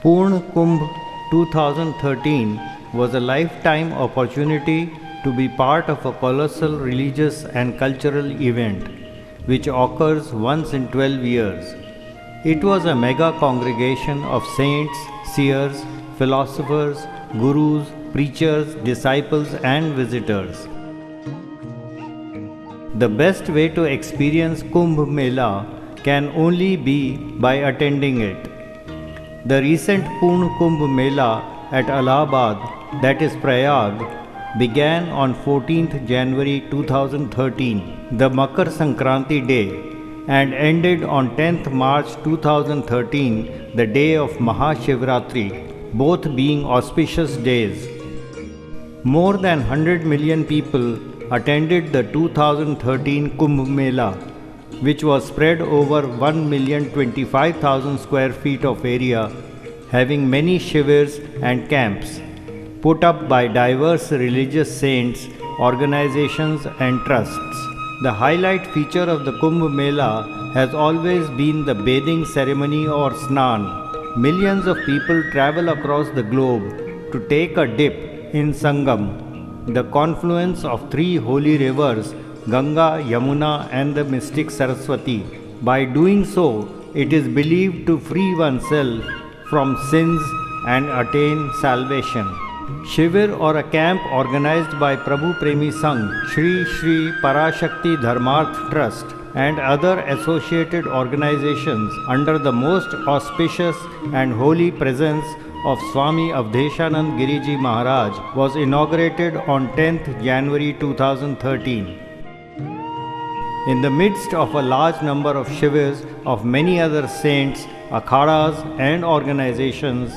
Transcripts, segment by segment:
Purn Kumbh 2013 was a lifetime opportunity to be part of a colossal religious and cultural event which occurs once in 12 years. It was a mega congregation of saints, seers, philosophers, gurus, preachers, disciples, and visitors. The best way to experience Kumbh Mela can only be by attending it. The recent Purn Kumbh Mela at Allahabad, that is Prayag, began on 14th January 2013, the Makar Sankranti day, and ended on 10th March 2013, the day of Mahashivratri, both being auspicious days. More than 100 million people attended the 2013 Kumbh Mela, which was spread over 1,025,000 square feet of area, having many shivirs and camps put up by diverse religious saints, organizations and trusts. The highlight feature of the Kumbh Mela has always been the bathing ceremony or snan. Millions of people travel across the globe to take a dip in Sangam, the confluence of three holy rivers, Ganga, Yamuna and the mystic Saraswati. By doing so, it is believed to free oneself from sins and attain salvation. Shivir, or a camp organized by Prabhu Premi Sangh, Shri Shri Parashakti Dharmarth Trust and other associated organizations under the most auspicious and holy presence of Swami Avdeshanand Giriji Maharaj, was inaugurated on 10th January 2013. In the midst of a large number of shivirs of many other saints, akhadas and organizations,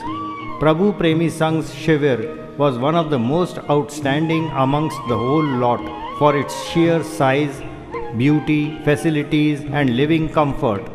Prabhu Premi Sangh's Shivir was one of the most outstanding amongst the whole lot for its sheer size, beauty, facilities and living comfort.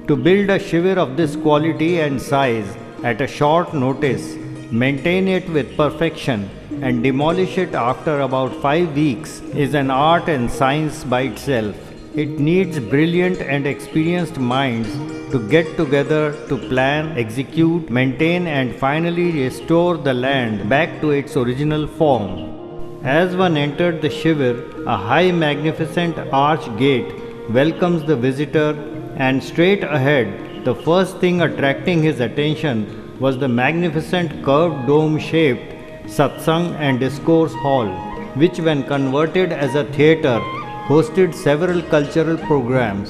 To build a Shivir of this quality and size at a short notice, maintain it with perfection and demolish it after about 5 weeks is an art and science by itself. It needs brilliant and experienced minds to get together to plan, execute, maintain and finally restore the land back to its original form. As one entered the Shivir, a high magnificent arch gate welcomes the visitor, and straight ahead, the first thing attracting his attention was the magnificent curved dome-shaped Satsang and Discourse Hall, which when converted as a theatre, hosted several cultural programs.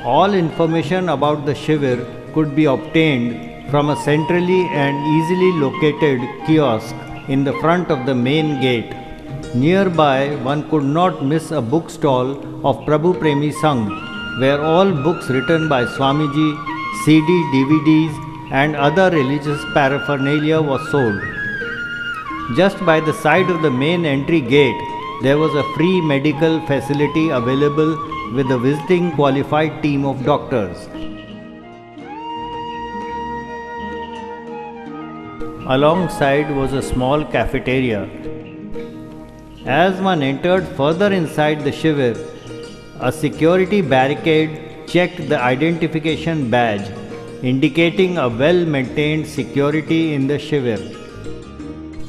All information about the Shivir could be obtained from a centrally and easily located kiosk in the front of the main gate. Nearby, one could not miss a bookstall of Prabhu Premi Sangh, where all books written by Swamiji, CD, DVDs and other religious paraphernalia was sold. Just by the side of the main entry gate, there was a free medical facility available with a visiting qualified team of doctors. Alongside was a small cafeteria. As one entered further inside the Shivir, a security barricade checked the identification badge, indicating a well-maintained security in the Shivir.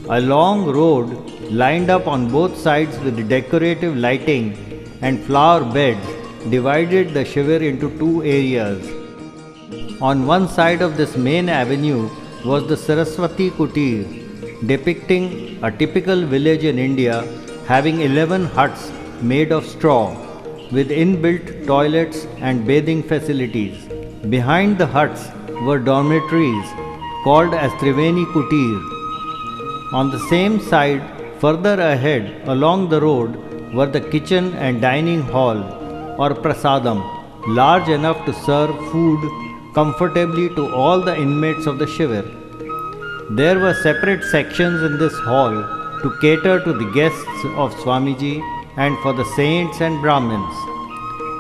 A long road lined up on both sides with decorative lighting and flower beds divided the Shivir into two areas. On one side of this main avenue was the Saraswati Kutir, depicting a typical village in India having 11 huts made of straw with inbuilt toilets and bathing facilities. Behind the huts were dormitories called as Triveni Kutir. On the same side, further ahead along the road were the kitchen and dining hall or prasadam, large enough to serve food comfortably to all the inmates of the Shivir. There were separate sections in this hall to cater to the guests of Swamiji and for the saints and Brahmins.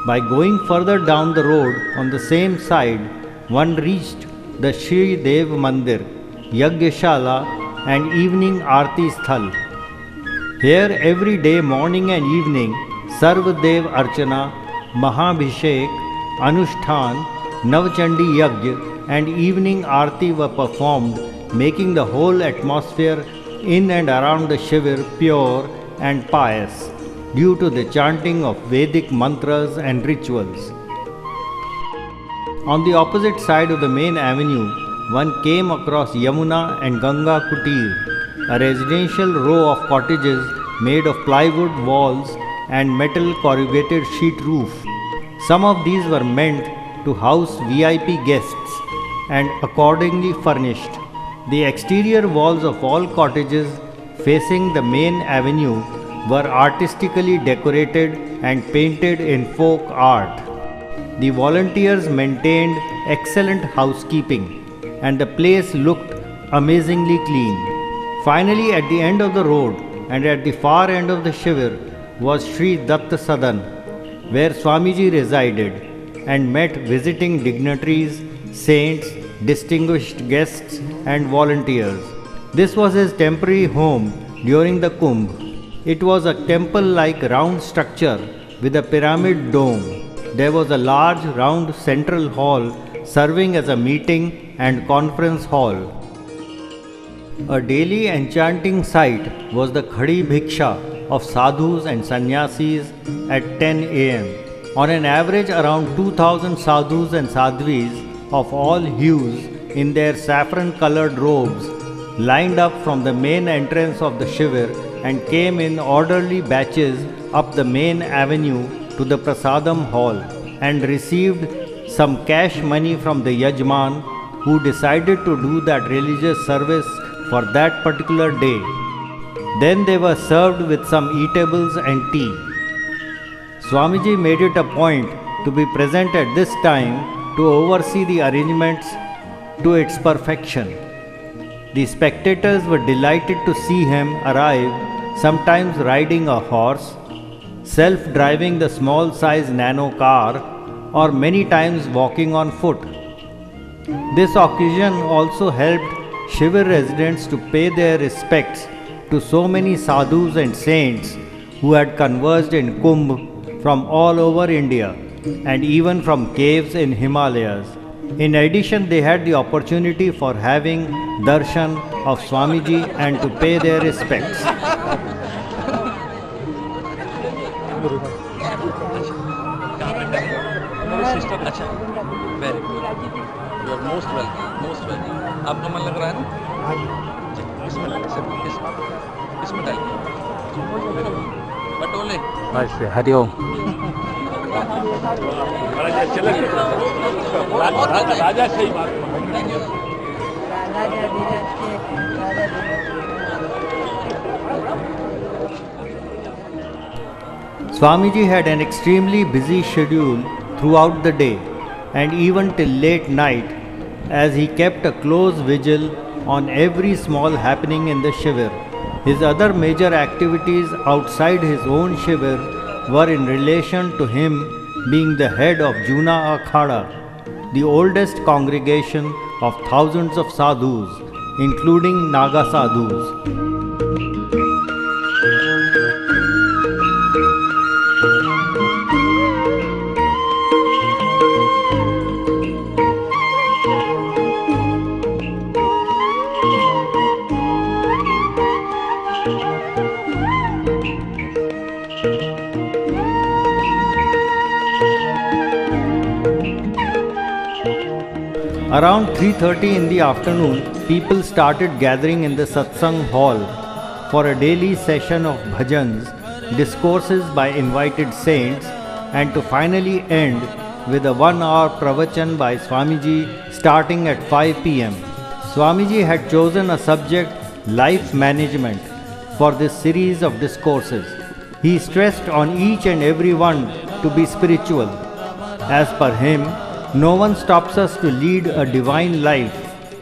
By going further down the road on the same side, one reached the Shri Dev Mandir, Yagyashala and evening Aarti Sthal. Here every day morning and evening, Sarvadev Archana, Mahabhishek, Anushtan Navchandi Yajna and evening Aarti were performed, making the whole atmosphere in and around the Shivir pure and pious due to the chanting of Vedic mantras and rituals. On the opposite side of the main avenue, one came across Yamuna and Ganga Kutir, a residential row of cottages made of plywood walls and metal corrugated sheet roof. Some of these were meant to house VIP guests and accordingly furnished. The exterior walls of all cottages facing the main avenue were artistically decorated and painted in folk art. The volunteers maintained excellent housekeeping and the place looked amazingly clean. Finally, at the end of the road and at the far end of the Shivir was Sri Datta Sadan, where Swamiji resided and met visiting dignitaries, saints, distinguished guests and volunteers. This was his temporary home during the Kumbh. It was a temple-like round structure with a pyramid dome. There was a large round central hall serving as a meeting and conference hall. A daily enchanting sight was the Khadi Bhiksha of sadhus and sannyasis at 10 am. On an average, around 2000 sadhus and sadhvis of all hues in their saffron-colored robes lined up from the main entrance of the Shivir and came in orderly batches up the main avenue to the Prasadam hall and received some cash money from the Yajman, who decided to do that religious service for that particular day. Then they were served with some eatables and tea. Swamiji made it a point to be present at this time to oversee the arrangements to its perfection. The spectators were delighted to see him arrive, sometimes riding a horse, self-driving the small-size nano car, or many times walking on foot. This occasion also helped Shivir residents to pay their respects to so many sadhus and saints who had converged in Kumbh from all over India and even from caves in Himalayas. In addition, they had the opportunity for having darshan of Swamiji and to pay their respects. अच्छा, very good. You are most welcome, most welcome. आपका मन लग रहा है ना? इसमें डालिए. बटोले. बस हरिओम. राजा सही बात. Thank you. Swamiji had an extremely busy schedule throughout the day and even till late night, as he kept a close vigil on every small happening in the Shivir. His other major activities outside his own Shivir were in relation to him being the head of Juna Akhada, the oldest congregation of thousands of sadhus, including Naga sadhus. Around 3:30 in the afternoon, people started gathering in the satsang hall for a daily session of bhajans, discourses by invited saints, and to finally end with a 1-hour pravachan by Swamiji starting at 5 p.m. Swamiji had chosen a subject, life management, for this series of discourses. He stressed on each and every one to be spiritual. As per him, no one stops us to lead a divine life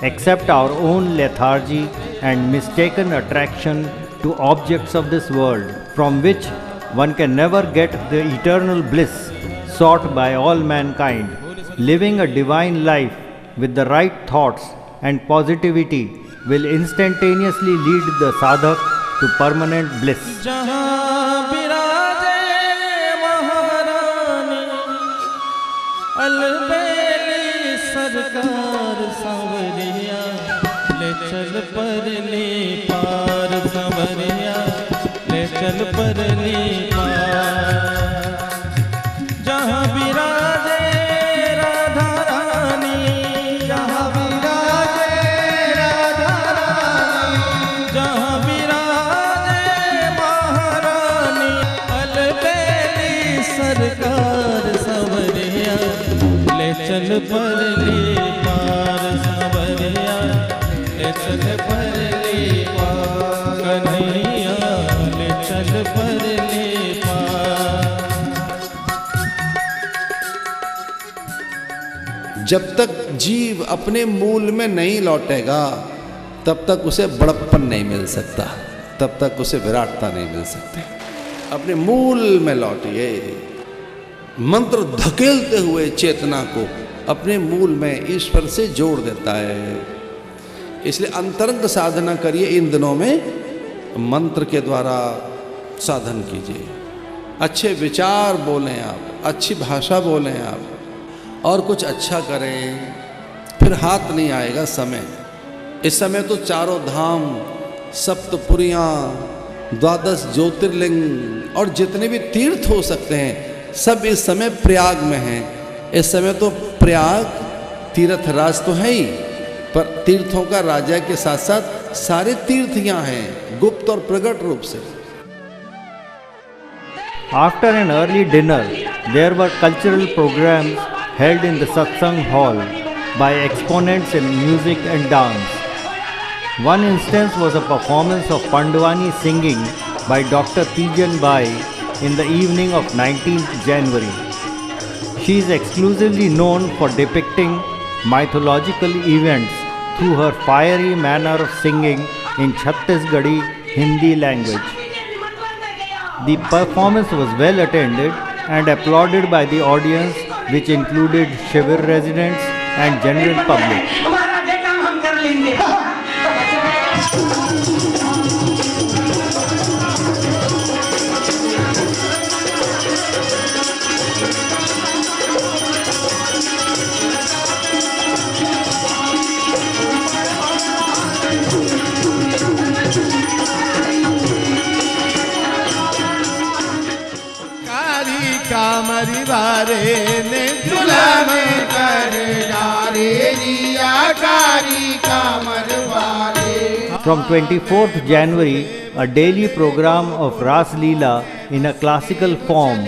except our own lethargy and mistaken attraction to objects of this world, from which one can never get the eternal bliss sought by all mankind. Living a divine life with the right thoughts and positivity will instantaneously lead the sadhak to permanent bliss. अलबेली सरकार सांवरिया, ले चल परली पार सांवरिया, ले चल परली पार। जहाँ विराजे राधा रानी, जहाँ विराजे राधा रानी, जहाँ विराजे महारानी, अलबेली सरकार सांवरिया, ले चल परली पार सांवरिया, ले चल परली पार कन्हैया, ले चल परली पार। जब तक जीव अपने मूल में नहीं लौटेगा तब तक उसे बड़प्पन नहीं मिल सकता, तब तक उसे विराटता नहीं मिल सकती। अपने मूल में लौटिए। मंत्र धकेलते हुए चेतना को अपने मूल में ईश्वर से जोड़ देता है। इसलिए अंतरंग साधना करिए इन दिनों में, मंत्र के द्वारा साधन कीजिए। अच्छे विचार बोलें आप, अच्छी भाषा बोलें आप, और कुछ अच्छा करें, फिर हाथ नहीं आएगा समय। इस समय तो चारों धाम, सप्तपुरियाँ, 12 ज्योतिर्लिंग और जितने भी तीर्थ हो सकते हैं सब इस समय प्रयाग में हैं। इस समय तो प्रयाग तीर्थ राज तो है ही, पर तीर्थों का राजा के साथ साथ सारे तीर्थ यहाँ हैं, गुप्त और प्रकट रूप से। After an early dinner, there were cultural programs held in the satsang hall by exponents in music and dance. One instance was a performance of Pandwani singing by Dr. Pijan Bai in the evening of 19th January. She is exclusively known for depicting mythological events through her fiery manner of singing in Chhattisgarhi Hindi language. The performance was well attended and applauded by the audience, which included Shivir residents and general public. Kamri वारे ने जुलम कर डारे रिया कारी कामर वारे। From 24th January, a daily program of Ras Leela in a classical form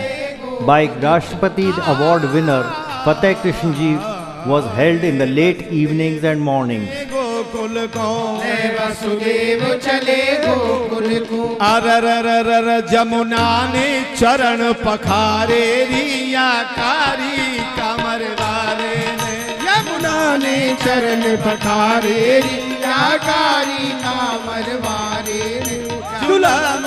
by Rashtrapati Award winner Fateh Krishna Ji was held in the late evenings and mornings. Gokul को वसुदेव चले गोकुल को, अररररर जमुना ने चरण पखारे रिया कारी कमर वाले ने, यमुना ने चरण पखारे रिया कारी कमर वाले ने, जुलम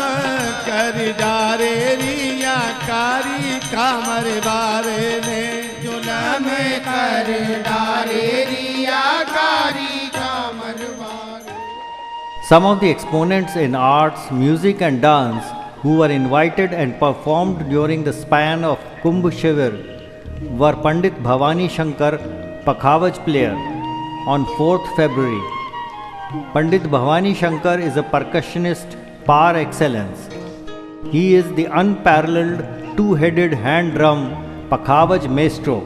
कर डारे रिया कारी कमर वाले ने, जुलम कर डारे रिया कारी। Some of the exponents in arts, music and dance who were invited and performed during the span of Kumbh Shivir were Pandit Bhavani Shankar, Pakhavaj player, on 4th February. Pandit Bhavani Shankar is a percussionist par excellence. He is the unparalleled two-headed hand drum Pakhavaj maestro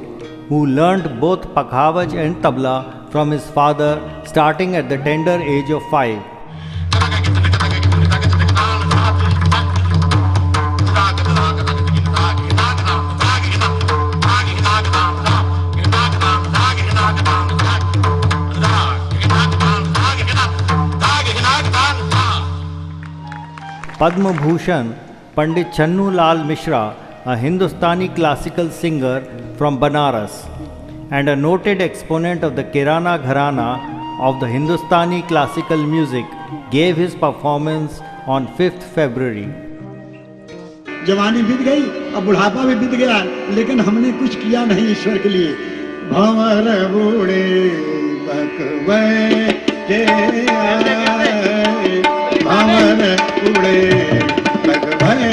who learnt both Pakhavaj and tabla from his father starting at the tender age of 5. Padma Bhushan Pandit Channu Lal Mishra, a Hindustani classical singer from Banaras and a noted exponent of the Kirana Gharana of the Hindustani classical music, gave his performance on 5th February. जवानी बीत गई, अब बुढ़ापा भी बीत गया, लेकिन हमने कुछ किया नहीं ईश्वर के लिए। भंवर बूढ़े बकवे के आए, भंवर बूढ़े बकवे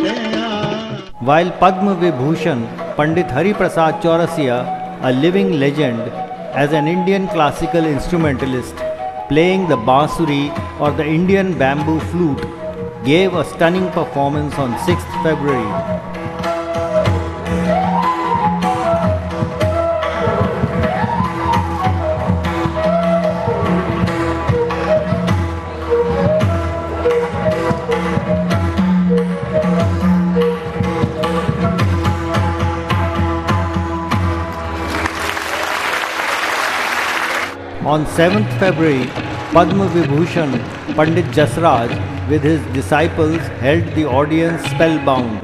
के आए। While Padma Vibhushan Pandit Hari Prasad Chaurasia, a living legend, as an Indian classical instrumentalist, playing the bansuri or the Indian bamboo flute, gave a stunning performance on 6th February. On 7th February, Padma Vibhushan Pandit Jasraj with his disciples held the audience spellbound.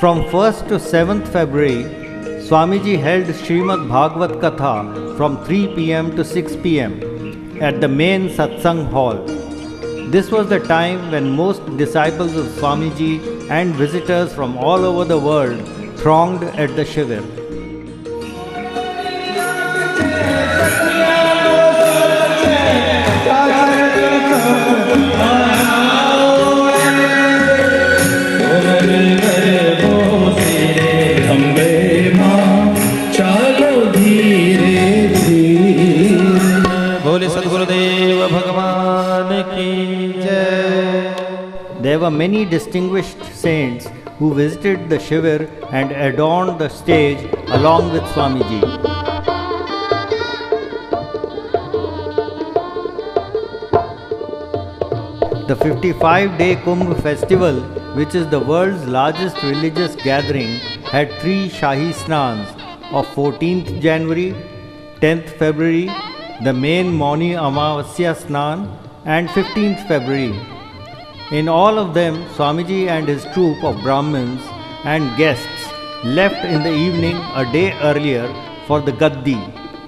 From 1st to 7th February, Swamiji held Srimad Bhagavad Katha from 3 pm to 6 pm at the main Satsang Hall. This was the time when most disciples of Swamiji and visitors from all over the world thronged at the Shivir. There were many distinguished saints who visited the Shivir and adorned the stage along with Swamiji. The 55-day Kumbh festival, which is the world's largest religious gathering, had 3 Shahi Snans of 14th January, 10th February, the main Mauni Amavasya Snan, and 15th February. In all of them, Swamiji and his troupe of Brahmins and guests left in the evening a day earlier for the Gaddi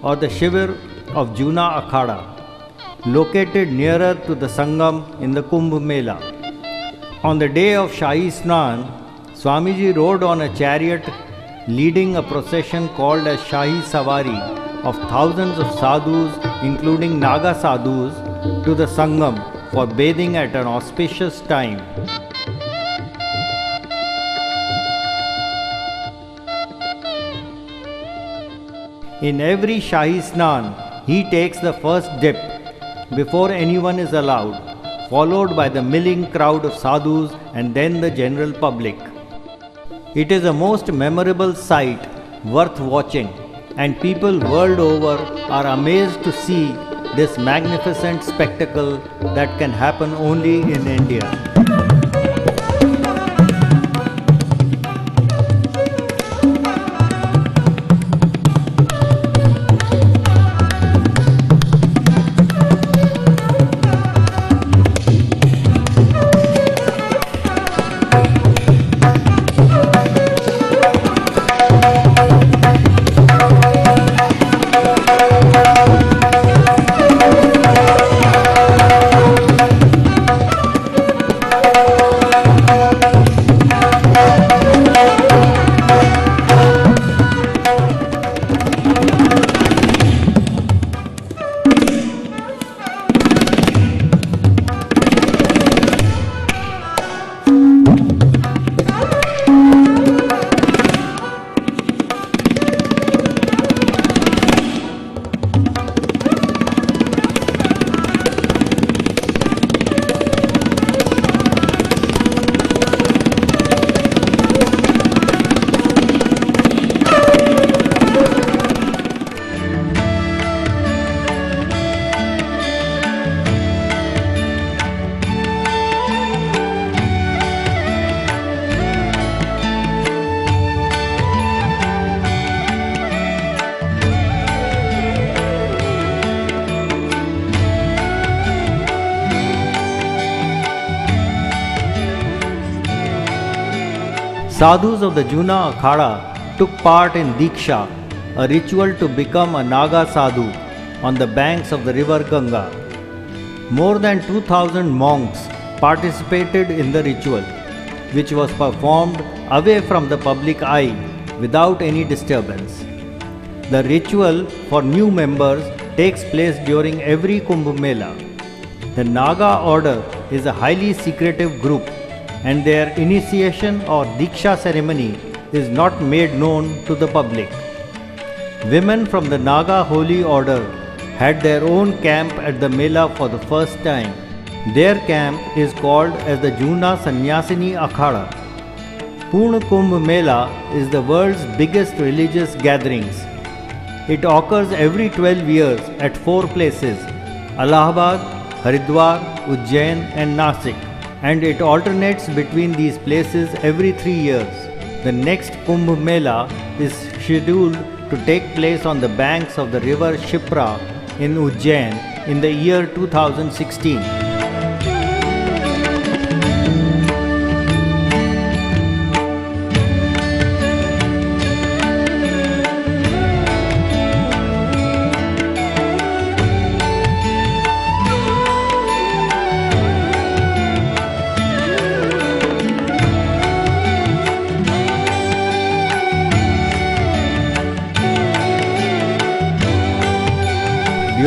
or the Shivir of Juna Akhada, located nearer to the Sangam in the Kumbh Mela. On the day of Shahi Snan, Swamiji rode on a chariot leading a procession called as Shahi Savari of thousands of sadhus, including Naga sadhus, to the Sangam for bathing at an auspicious time. In every Shahi Snan, he takes the first dip before anyone is allowed, followed by the milling crowd of sadhus and then the general public. It is a most memorable sight worth watching, and people world over are amazed to see this magnificent spectacle that can happen only in India. Sadhus of the Juna Akhada took part in Diksha, a ritual to become a Naga Sadhu on the banks of the river Ganga. More than 2000 monks participated in the ritual, which was performed away from the public eye without any disturbance. The ritual for new members takes place during every Kumbh Mela. The Naga order is a highly secretive group, and their initiation or Diksha ceremony is not made known to the public. Women from the Naga holy order had their own camp at the Mela for the first time. Their camp is called as the Juna Sannyasini Akhada. Purna Kumbh Mela is the world's biggest religious gatherings. It occurs every 12 years at 4 places: Allahabad, Haridwar, Ujjain and Nasik, and it alternates between these places every 3 years. The next Kumbh Mela is scheduled to take place on the banks of the river Shipra in Ujjain in the year 2016.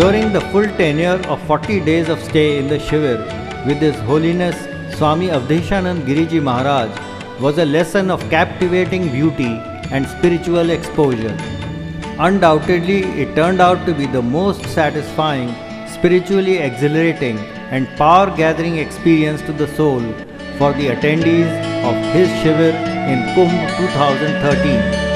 During the full tenure of 40 days of stay in the Shivir with His Holiness Swami Avdeshanand Giriji Maharaj was a lesson of captivating beauty and spiritual exposure. Undoubtedly, it turned out to be the most satisfying, spiritually exhilarating and power-gathering experience to the soul for the attendees of his Shivir in Kumbh 2013.